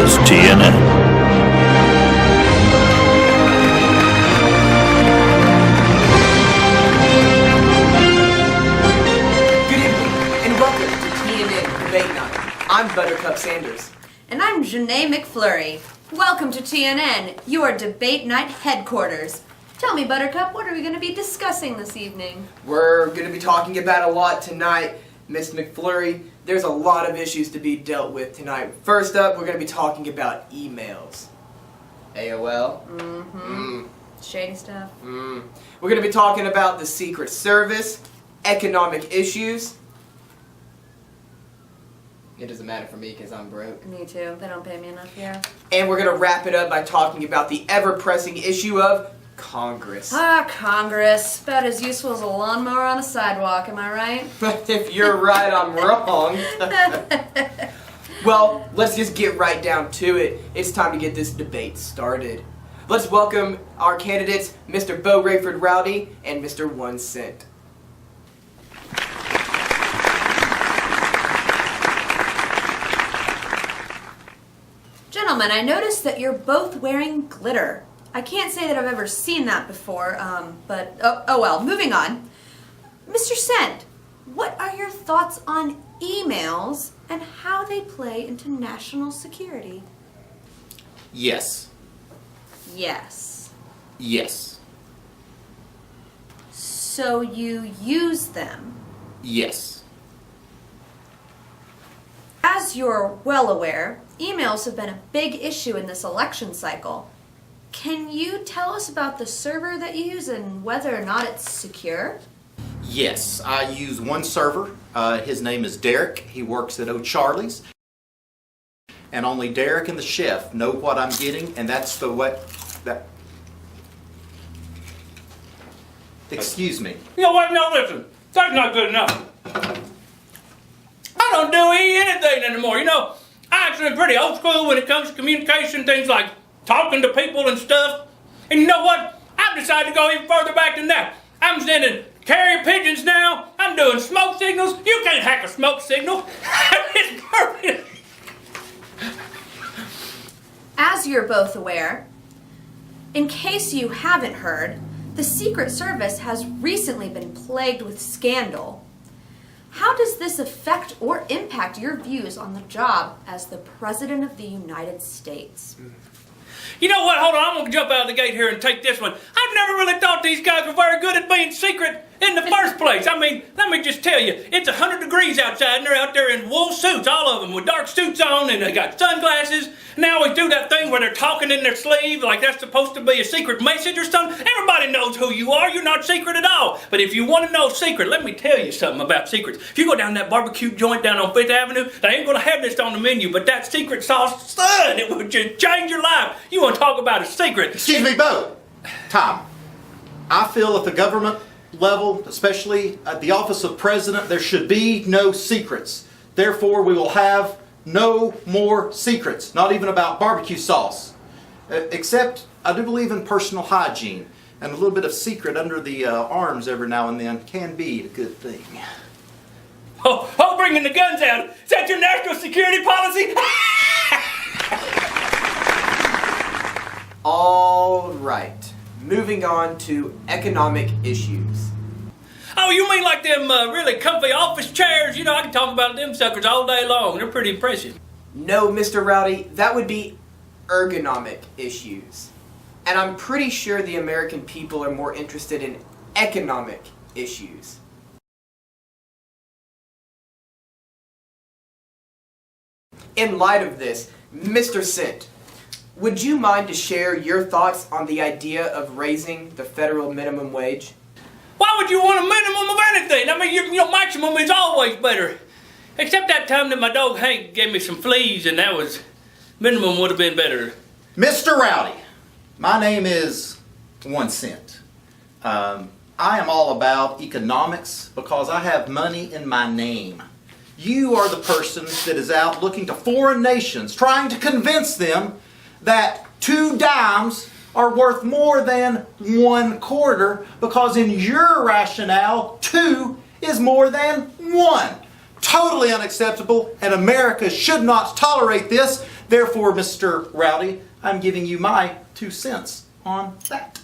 is TNN. Debate Night. I'm Buttercup Sanders. And I'm Janae McFlurry. Welcome to TNN, your debate night headquarters. Tell me, Buttercup, what are we going to be discussing this evening? We're going to be talking about a lot tonight, Miss McFlurry. There's a lot of issues to be dealt with tonight. First up, we're going to be talking about emails. AOL. Shady stuff. We're going to be talking about the Secret Service, economic issues. It doesn't matter for me because I'm broke. Me too. They don't pay me enough here. And we're going to wrap it up by talking about the ever-pressing issue of Congress. Congress. About as useful as a lawnmower on a sidewalk, am I right? But if you're right, I'm wrong. Well, let's just get right down to it. It's time to get this debate started. Let's welcome our candidates, Mr. Beau, Rayford, Rowdy, and Mr. 1 Cent. Gentlemen, I noticed that you're both wearing glitter. I can't say that I've ever seen that before, but oh well, moving on. Mr. Cent, what are your thoughts on emails and how they play into national security? Yes. Yes. Yes. So you use them? Yes. As you're well aware, emails have been a big issue in this election cycle. Can you tell us about the server that you use and whether or not it's secure? Yes, I use one server. His name is Derek. He works at O'Charlie's. And only Derek and the chef know what I'm getting, and that's the what that. Excuse me. You know what? No, listen. That's not good enough. I don't do anything anymore. You know, I actually am pretty old school when it comes to communication, things like talking to people and stuff. And you know what? I've decided to go even further back than that. I'm sending carrier pigeons now. I'm doing smoke signals. You can't hack a smoke signal. It's perfect. As you're both aware, in case you haven't heard, the Secret Service has recently been plagued with scandal. How does this affect or impact your views on the job as the President of the United States? You know what? Hold on. I'm going to jump out of the gate here and take this one. I've never really thought these guys were very good at being secret in the first place. I mean, let me just tell you, it's 100 degrees outside and they're out there in wool suits, all of them with dark suits on, and they got sunglasses. Now we do that thing where they're talking in their sleeve like that's supposed to be a secret message or something. Everybody knows who you are. You're not secret at all. But if you want to know secret, let me tell you something about secrets. If you go down that barbecue joint down on 5th Avenue, they ain't going to have this on the menu, but that secret sauce, son, it would just change your life. You want to talk about a secret? Excuse me, Beau. Tom, I feel at the government level, especially at the office of president, there should be no secrets. Therefore, we will have no more secrets, not even about barbecue sauce. Except, I do believe in personal hygiene, and a little bit of secret under the arms every now and then can be a good thing. Oh, bringing the guns out. Is that your national security policy? All right. Moving on to economic issues. Oh, you mean like them really comfy office chairs? You know, I can talk about them suckers all day long. They're pretty impressive. No, Mr. Rowdy, that would be ergonomic issues. And I'm pretty sure the American people are more interested in economic issues. In light of this, Mr. Cent, would you mind to share your thoughts on the idea of raising the federal minimum wage? Why would you want a minimum of anything? I mean, your maximum is always better. Except that time that my dog Hank gave me some fleas, and that was, minimum would have been better. Mr. Rowdy, my name is 1 Cent. I am all about economics because I have money in my name. You are the person that is out looking to foreign nations, trying to convince them that 2 dimes are worth more than 1/4 because in your rationale, 2 is more than 1. Totally unacceptable, and America should not tolerate this. Therefore, Mr. Rowdy, I'm giving you my 2 cents on that.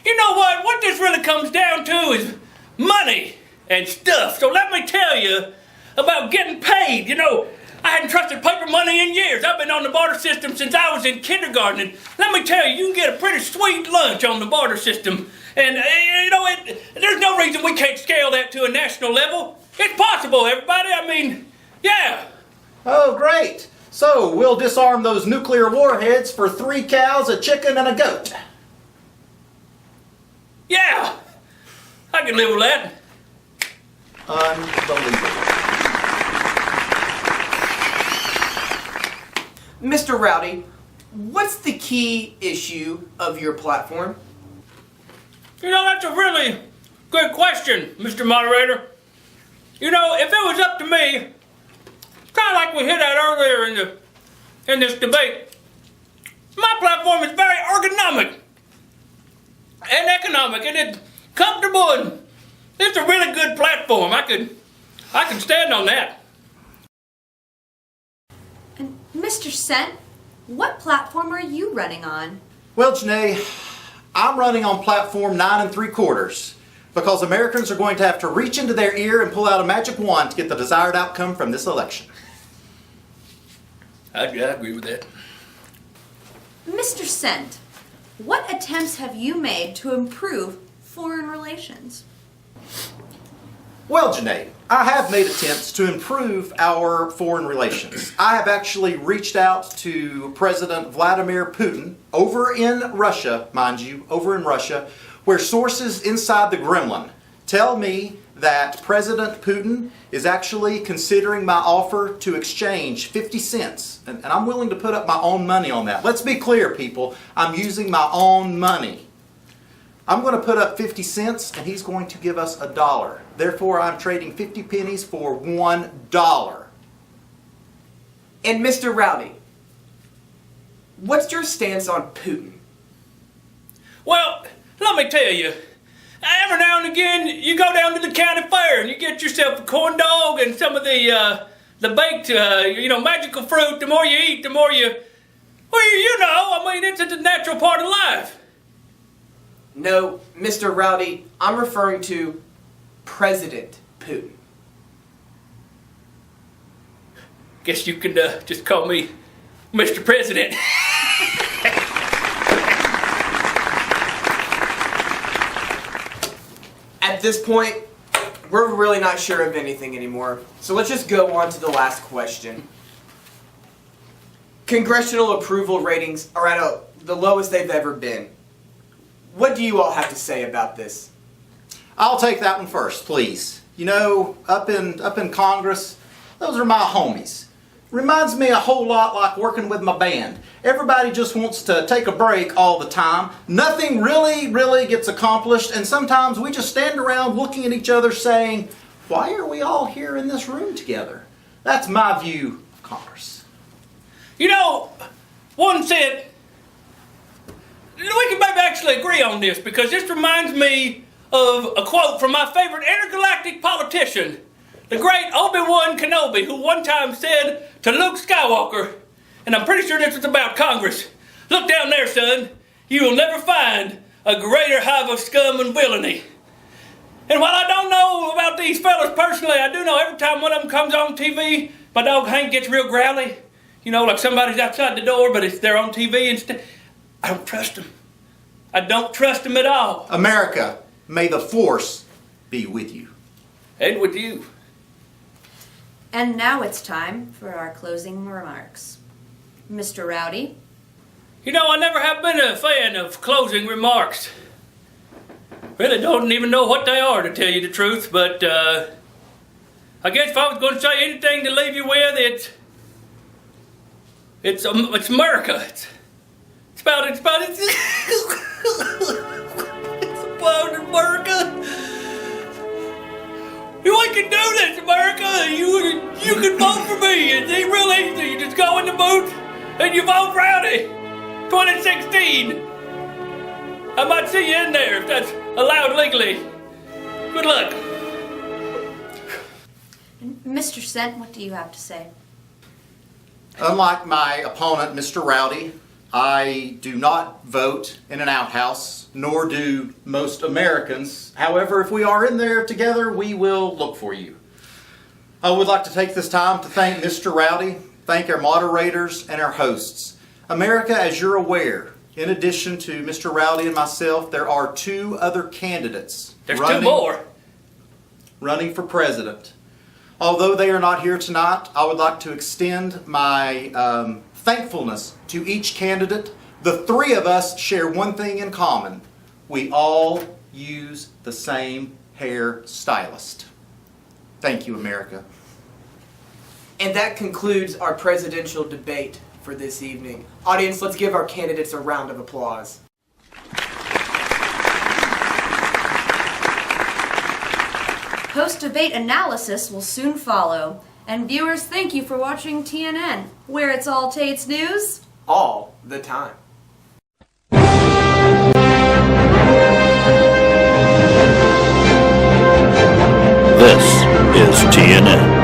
You know what? What this really comes down to is money and stuff. So let me tell you about getting paid. You know, I hadn't trusted paper money in years. I've been on the barter system since I was in kindergarten. And let me tell you, you can get a pretty sweet lunch on the barter system. And, you know, there's no reason we can't scale that to a national level. It's possible, everybody. I mean, yeah. Oh, great. So we'll disarm those nuclear warheads for 3 cows, a chicken, and a goat. Yeah. I can live with that. Unbelievable. Mr. Rowdy, what's the key issue of your platform? You know, that's a really good question, Mr. Moderator. You know, if it was up to me, kind of like we hit at earlier in this debate, my platform is very ergonomic and economic, and it's comfortable, and it's a really good platform. I can stand on that. And Mr. Cent, what platform are you running on? Well, Janae, I'm running on platform 9 3/4 because Americans are going to have to reach into their ear and pull out a magic wand to get the desired outcome from this election. I agree with that. Mr. Cent, what attempts have you made to improve foreign relations? Well, Janae, I have made attempts to improve our foreign relations. I have actually reached out to President Vladimir Putin over in Russia, mind you, over in Russia, where sources inside the Kremlin tell me that President Putin is actually considering my offer to exchange 50 cents. And I'm willing to put up my own money on that. Let's be clear, people. I'm using my own money. I'm going to put up 50 cents and he's going to give us $1. Therefore, I'm trading 50 pennies for $1. And Mr. Rowdy, what's your stance on Putin? Well, let me tell you, every now and again, you go down to the county fair and you get yourself a corn dog and some of the baked, magical fruit. The more you eat, the more you know, I mean, it's a natural part of life. No, Mr. Rowdy, I'm referring to President Putin. Guess you can just call me Mr. President. At this point, we're really not sure of anything anymore. So let's just go on to the last question. Congressional approval ratings are at the lowest they've ever been. What do you all have to say about this? I'll take that one first, please. You know, up in Congress, those are my homies. Reminds me a whole lot like working with my band. Everybody just wants to take a break all the time. Nothing really gets accomplished, and sometimes we just stand around looking at each other saying, why are we all here in this room together? That's my view of Congress. You know, one said, we can maybe actually agree on this because this reminds me of a quote from my favorite intergalactic politician, the great Obi-Wan Kenobi, who one time said to Luke Skywalker, and I'm pretty sure this was about Congress, look down there, son, you will never find a greater hive of scum and villainy. And while I don't know about these fellas personally, I do know every time one of them comes on TV, my dog Hank gets real growly. You know, like somebody's outside the door, but they're on TV instead. I don't trust them. I don't trust them at all. America, may the force be with you. And with you. And now it's time for our closing remarks. Mr. Rowdy? You know, I never have been a fan of closing remarks. Really don't even know what they are, to tell you the truth, but I guess if I was going to say anything to leave you with, it's America. It's about America. We can do this, America. You can vote for me. It's real easy. You just go in the booth and you vote Rowdy. 2016. I might see you in there if that's allowed legally. Good luck. Mr. Sent, what do you have to say? Unlike my opponent, Mr. Rowdy, I do not vote in an outhouse, nor do most Americans. However, if we are in there together, we will look for you. I would like to take this time to thank Mr. Rowdy, thank our moderators and our hosts. America, as you're aware, in addition to Mr. Rowdy and myself, there are 2 other candidates. There's 2 more. Running for president. Although they are not here tonight, I would like to extend my thankfulness to each candidate. The 3 of us share one thing in common. We all use the same hair stylist. Thank you, America. And that concludes our presidential debate for this evening. Audience, let's give our candidates a round of applause. Post-debate analysis will soon follow. And viewers, thank you for watching TNN, where it's all Tate's news. All the time. This is TNN.